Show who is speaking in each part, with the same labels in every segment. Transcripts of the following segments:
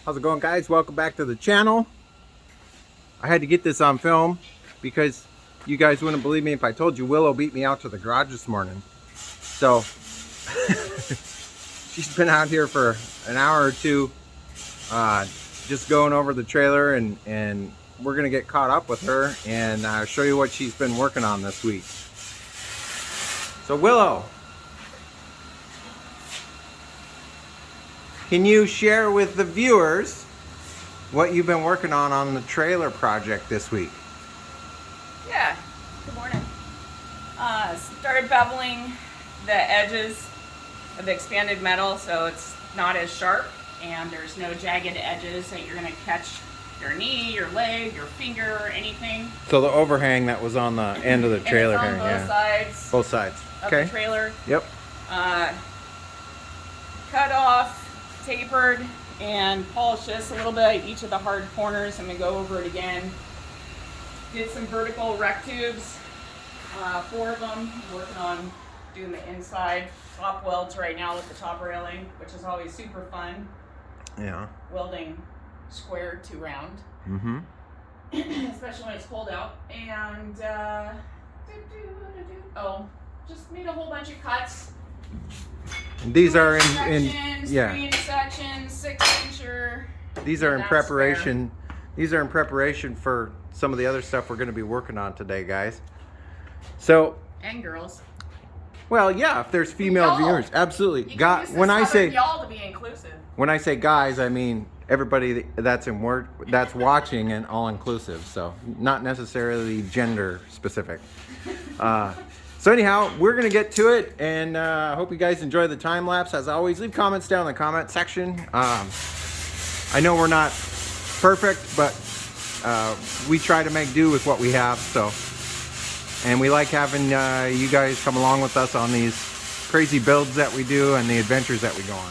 Speaker 1: How's it going, guys? Welcome back to the channel. I had to get this on film because you guys wouldn't believe me if I told you Willow beat me out to the garage this morning. So she's been out here for an hour or two just going over the trailer, and we're gonna get caught up with her and show you what she's been working on this week. So Willow, can you share with the viewers what you've been working on the trailer project this week?
Speaker 2: Yeah, good morning. Started beveling the edges of the expanded metal so it's not as sharp and there's no jagged edges that you're going to catch your knee, your leg, your finger, or anything.
Speaker 1: So the overhang that was on the end of the trailer
Speaker 2: and
Speaker 1: here,
Speaker 2: it's on both sides.
Speaker 1: Both sides.
Speaker 2: Of
Speaker 1: Okay.
Speaker 2: the trailer.
Speaker 1: Yep.
Speaker 2: Cut off, tapered, and polished this a little bit at each of the hard corners. I'm going to go over it again. Did some vertical rec tubes, 4 of them. I'm working on doing the inside top welds right now with the top railing, which is always super fun.
Speaker 1: Yeah.
Speaker 2: Welding square to round.
Speaker 1: Mm-hmm.
Speaker 2: Especially when it's cold out. And just made a whole bunch of cuts.
Speaker 1: And these are in
Speaker 2: sections,
Speaker 1: yeah.
Speaker 2: 3-inch sections, 6-incher.
Speaker 1: These are in
Speaker 2: That's
Speaker 1: preparation. These are in preparation for some of the other stuff we're going to be working on today, guys. So.
Speaker 2: And girls.
Speaker 1: Well, yeah, if there's female
Speaker 2: Y'all.
Speaker 1: viewers, absolutely.
Speaker 2: You can use
Speaker 1: When I say
Speaker 2: y'all to be inclusive.
Speaker 1: when I say guys, I mean everybody that's that's watching and all inclusive. So not necessarily gender specific. So anyhow, we're gonna get to it, and I hope you guys enjoy the time lapse. As always, leave comments down in the comment section. I know we're not perfect, but we try to make do with what we have. So, and we like having you guys come along with us on these crazy builds that we do and the adventures that we go on.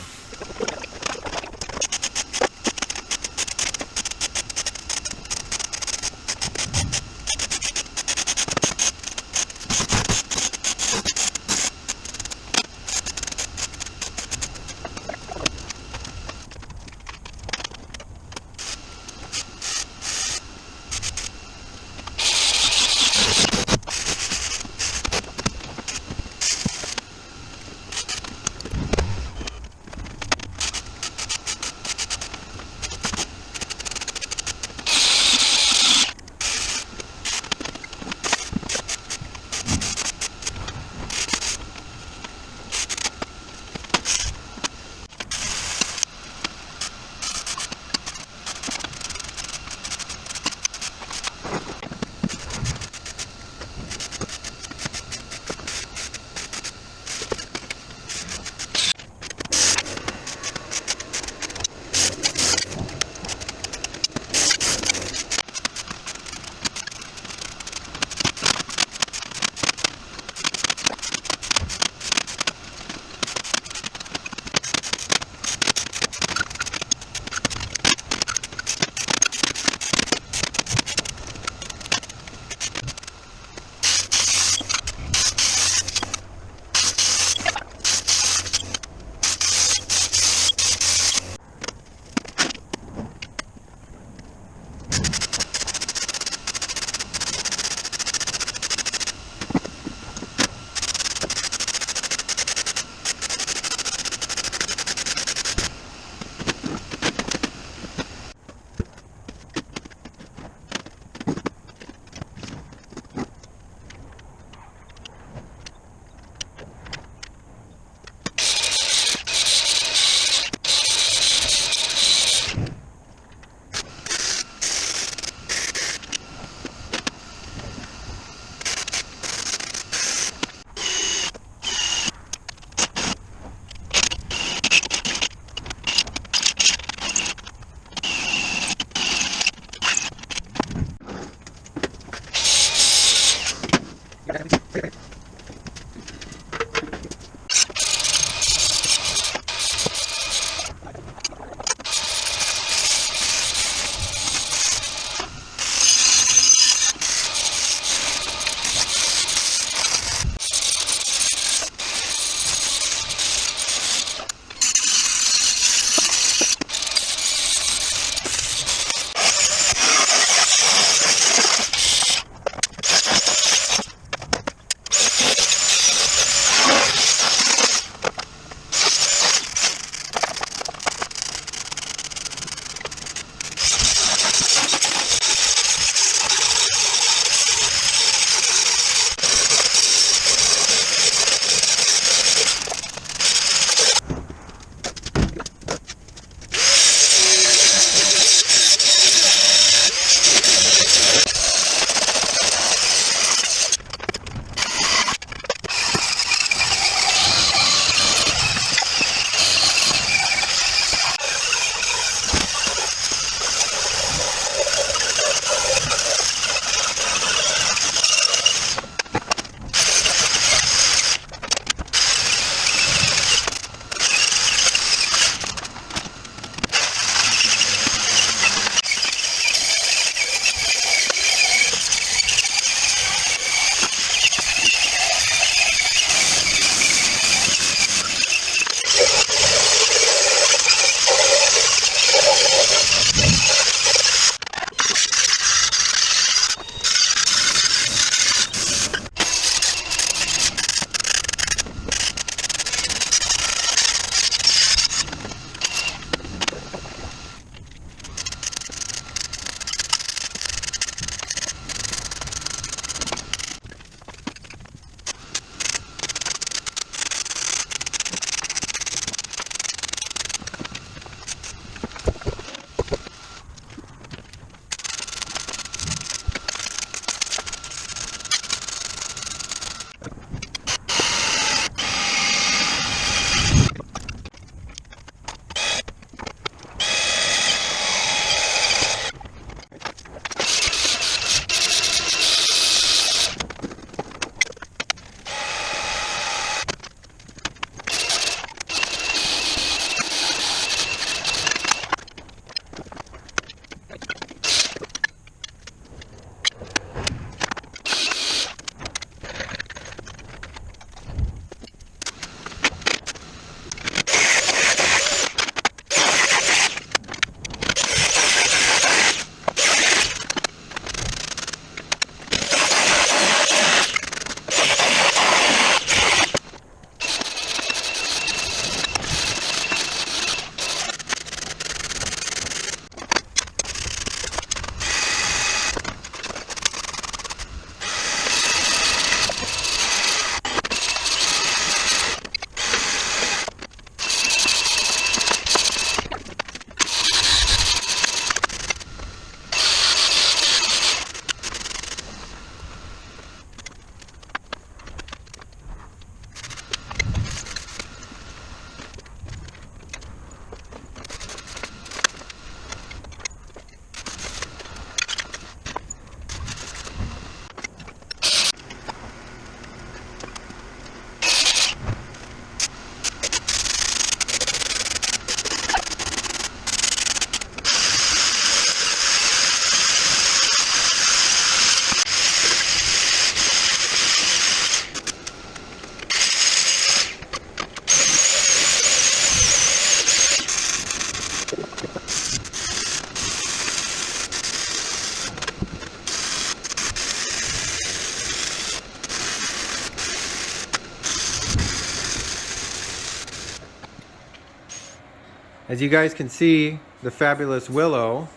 Speaker 1: As you guys can see, the fabulous Willow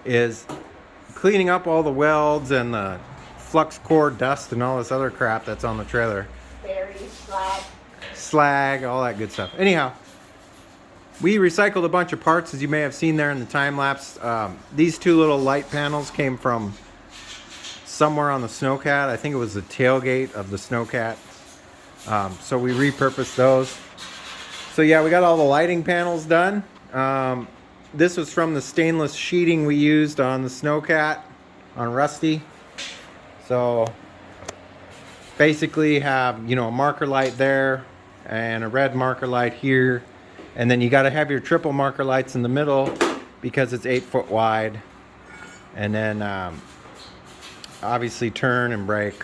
Speaker 1: is cleaning up all the welds and the flux core dust and all this other crap that's on the trailer. Slag, all that good stuff. Anyhow, we recycled a bunch of parts, as you may have seen there in the time lapse. These two little light panels came from somewhere on the Snowcat. I think it was the tailgate of the Snowcat. So we repurposed those. So yeah, we got all the lighting panels done. This was from the stainless sheeting we used on the Snowcat on Rusty. So basically have, you know, a marker light there and a red marker light here, and then you got to have your triple marker lights in the middle because it's 8 foot wide, and then obviously turn and brake.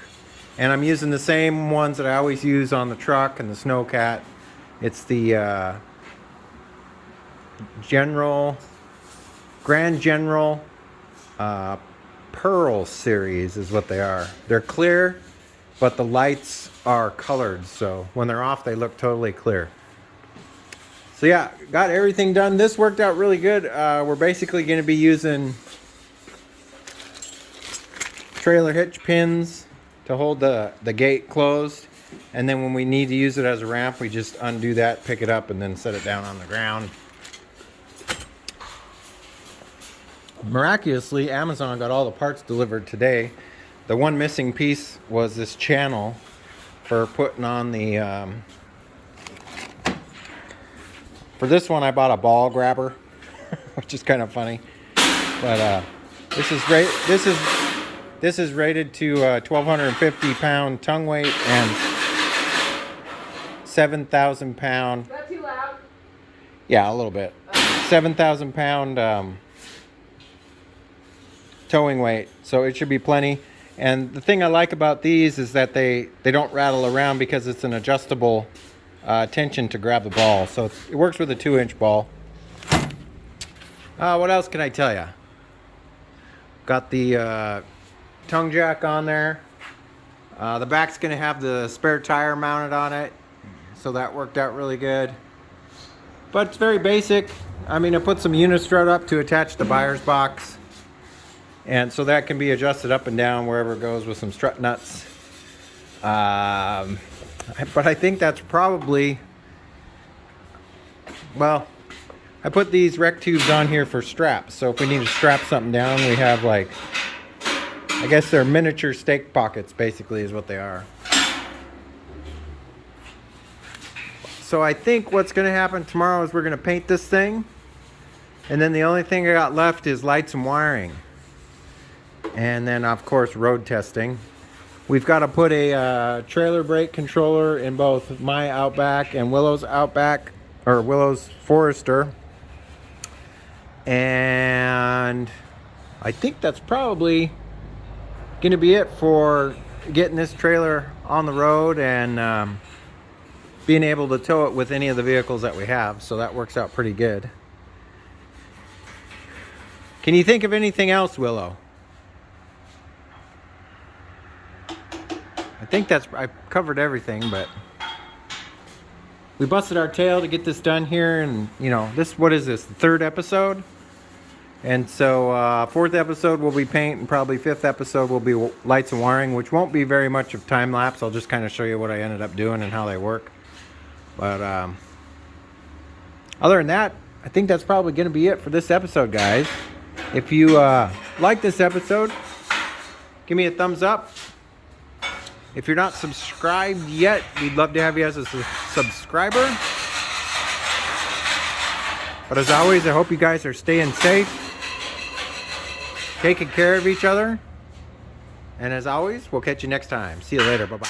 Speaker 1: And I'm using the same ones that I always use on the truck and the Snowcat. It's the Grand General Pearl series is what they are. They're clear, but the lights are colored, so when they're off they look totally clear. So yeah, got everything done. This worked out really good. We're basically going to be using trailer hitch pins to hold the gate closed, and then when we need to use it as a ramp, we just undo that, pick it up, and then set it down on the ground. Miraculously, Amazon got all the parts delivered today. The one missing piece was this channel for putting on the for this one I bought a ball grabber, which is kind of funny. But this is rated to 1,250 pound tongue weight and 7,000 pound.
Speaker 2: Is that too loud?
Speaker 1: Yeah, a little bit. 7,000 pound towing weight, so it should be plenty. And the thing I like about these is that they don't rattle around because it's an adjustable tension to grab the ball. So it works with a 2-inch ball. What else can I tell you? Got the tongue jack on there. The back's going to have the spare tire mounted on it, so that worked out really good. But it's very basic. I mean, I put some unistrut up to attach the buyer's box, and so that can be adjusted up and down wherever it goes with some strut nuts. But I think that's probably, well, I put these rec tubes on here for straps. So if we need to strap something down, we have, like, I guess they're miniature stake pockets, basically, is what they are. So I think what's going to happen tomorrow is we're going to paint this thing. And then the only thing I got left is lights and wiring. And then, of course, road testing. We've got to put a trailer brake controller in both my Outback and Willow's Outback, or Willow's Forester. And I think that's probably going to be it for getting this trailer on the road and being able to tow it with any of the vehicles that we have. So that works out pretty good. Can you think of anything else, Willow? I think I covered everything, but we busted our tail to get this done here, and you know, what is this, the 3rd episode? And so 4th episode will be paint, and probably 5th episode will be lights and wiring, which won't be very much of time lapse. I'll just kind of show you what I ended up doing and how they work. But other than that, I think that's probably going to be it for this episode, guys. If you like this episode, give me a thumbs up. If you're not subscribed yet, we'd love to have you as a subscriber. But as always, I hope you guys are staying safe, taking care of each other. And as always, we'll catch you next time. See you later. Bye-bye.